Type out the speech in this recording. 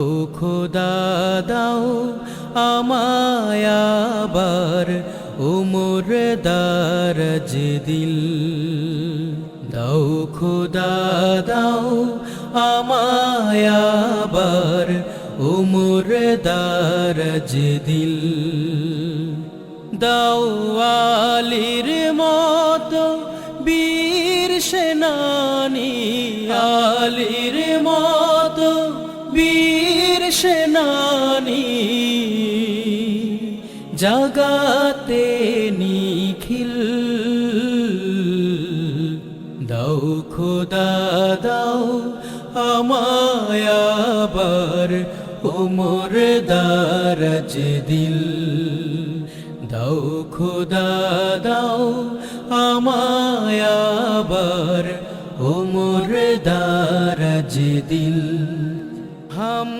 ও খোদা দাও আমায় আবার উমর দারাজ দিল দাও খোদা দাও আমায় আবার উমর দারাজ দিল দাও আলীর মতো বীর সেনানী আলীর মতো বীর সেনানী জাগাতে নিখিল দাও খোদা দাও আমায় আবার উমর দারাজ দিল দাও খোদা দাও আমায় আবার উমর দারাজ দিল हम